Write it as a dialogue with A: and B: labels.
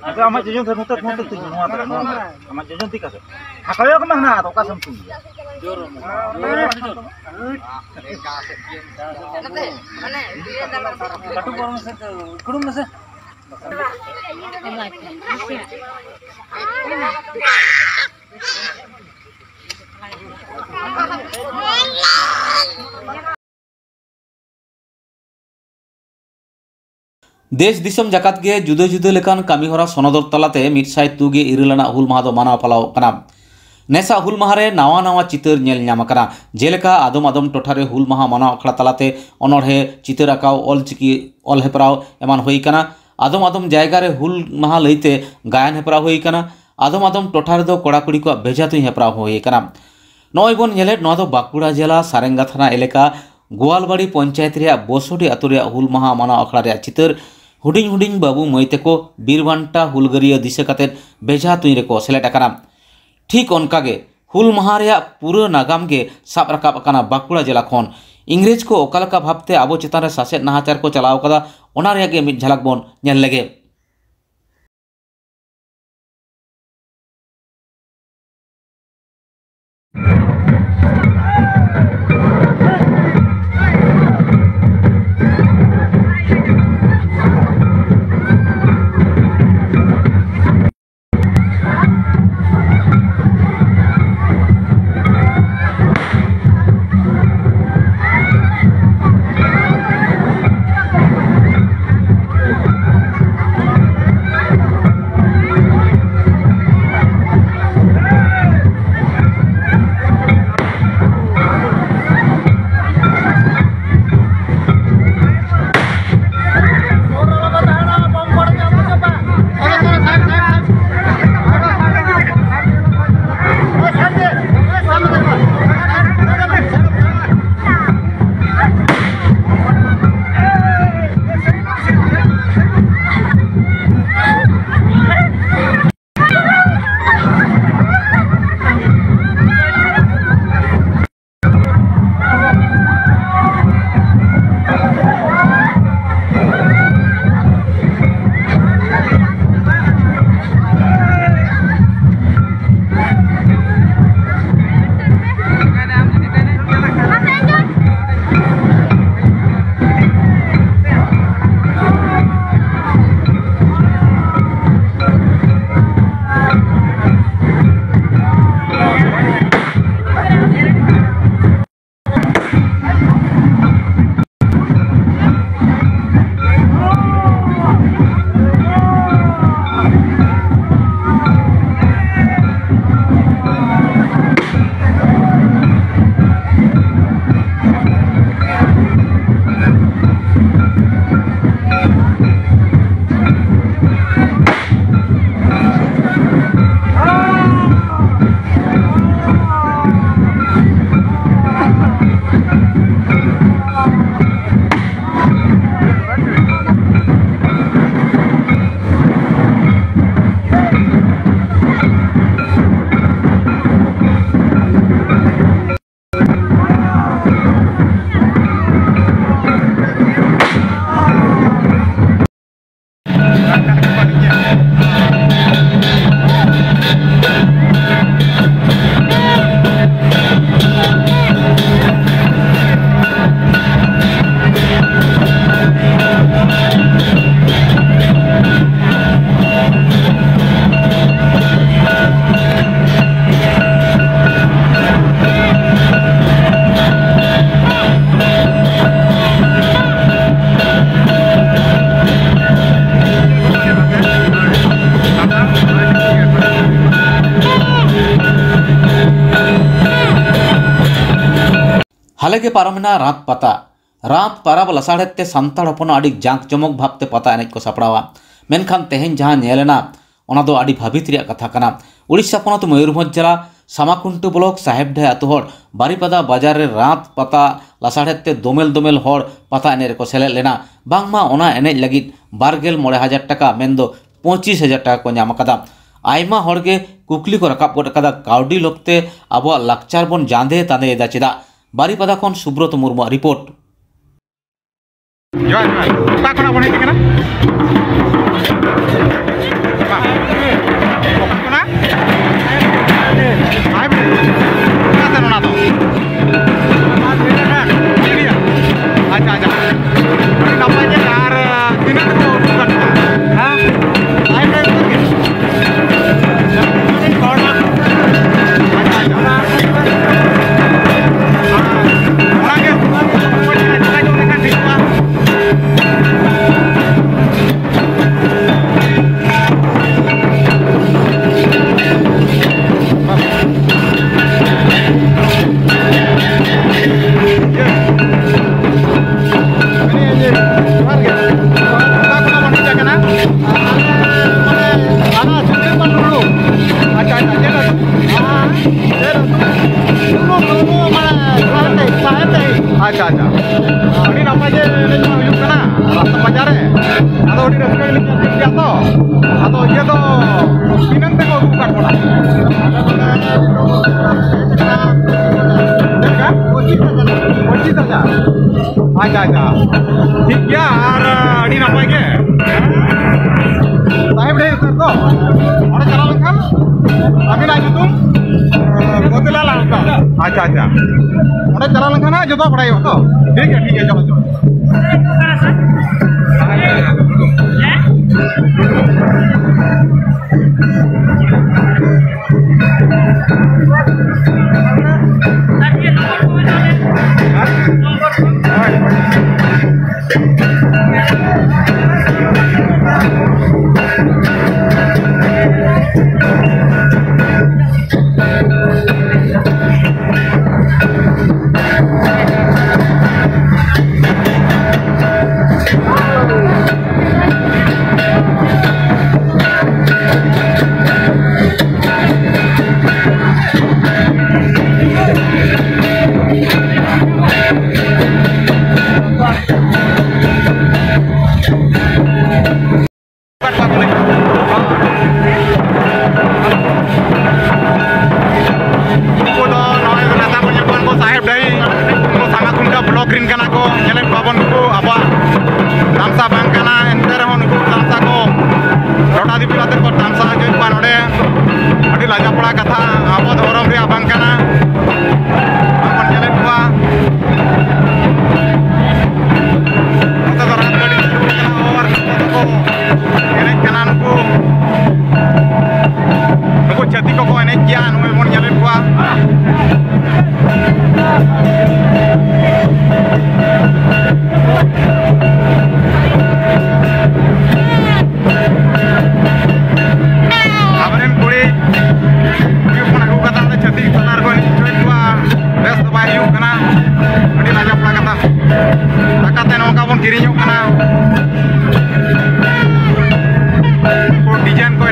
A: Aku amat jujur termutat tuh semua amat jujur tiga sih. Aku ya kemana atau kasih tuh?
B: देश दिसम जाकात गे जुदा जुदा लेकान कामीहरा सनदर तलाते मिटसाय तुगे इरलाना हुल माहा दो मानाव पालाव कना नेसा हुल माहारे नावा नावा चितर नेल ᱧᱟᱢ ᱟᱠᱟᱱᱟ जेलेका आदम आदम टोठारे हुल माहा मानाव अखड़ा तलाते अनोढ़े चितर आकाव ऑलचिकी ऑल हेपराव एमान हुई कना आदम आदम जायगा रे हुल माहा लईते गायन हेपराव हुई कना आदम आदम टोठारे दो कोड़ा कुड़ी को भेजा तुई हेपराव हुई कना नय बन नेले नवा दो बांकुड़ा जिला सारेंगा थाना एलेका गोवालबाड़ी पंचायत रे बोसोडी आतु रे हुल माहा मानाव अखड़ा रे चितर हुडिंग हुडिंग बाबू मईते को बीरबांटा हुलगरिया दिशा काते बेजा तुई रे को सेलेट आकाना ठीक ओनकागे हुल माहा रे पूरा नागाम गे साब राकाब आकाना बांकुड़ा जिला खन इंग्रेज को ओकालका भाबते आबो चेतान रे सासेत नाहाचार को चलाव कदा ओना रे गे मिट झलक बोन नेल लेगे। हाले के पारमेना रात पाराब लसाड़ते सान्ताड़ हपन आड़ी जांक जमक भावते पता एनेज को सापड़ावा मेनखान तेहेन जहां नेलेना ओना दो आड़ी भाबित रिया कथा कना। उड़ीसा पनत मयूरभंज जिला सामाकुंटू ब्लॉक साहेबडे आतु हर बारीपादा बाजार रे रात पता लासाड़ेते दोमेल दोमेल हर पता एने को सेलेद लेना बांगमा ओना एने लगित 29,000 टाका मेंदो 25,000 टाका को नाम कदा आयमा हरगे कुकली को रकाब गड कदा काउडी लोकते आबो लाक्चार बन जांदे तांदे दा चेदा बारीपादा खन सुब्रत मुर्मू रिपोर्ट
C: जय जय का कोना बने केना कोना आइ बे का तनना तो अच्छा अच्छा अरे नपा जे यार दिना को करता हां आइ बे अच्छा अच्छा अभी नपा जे हुयुग कना रास्ता बाजार रे आदो अभी रस्ते ले गया तो आदो ये तो तीनन ते को काट पड़ा अच्छा अच्छा ठीक गया और अड़ी नपा के साहेब ढेर सर तो और चला लखन अभी ना तुम गोतला लाउका अच्छा अच्छा और चला लखन जो तो पढ़ाई हो तो ठीक है चलो चलो लाजापड़ा कथा अब धर्म रे बांगना अपन चले हुआ तो रात गाड़ी और को एने कना नुको छाती को एने किया नुए मन चले हुआ डिजाइन को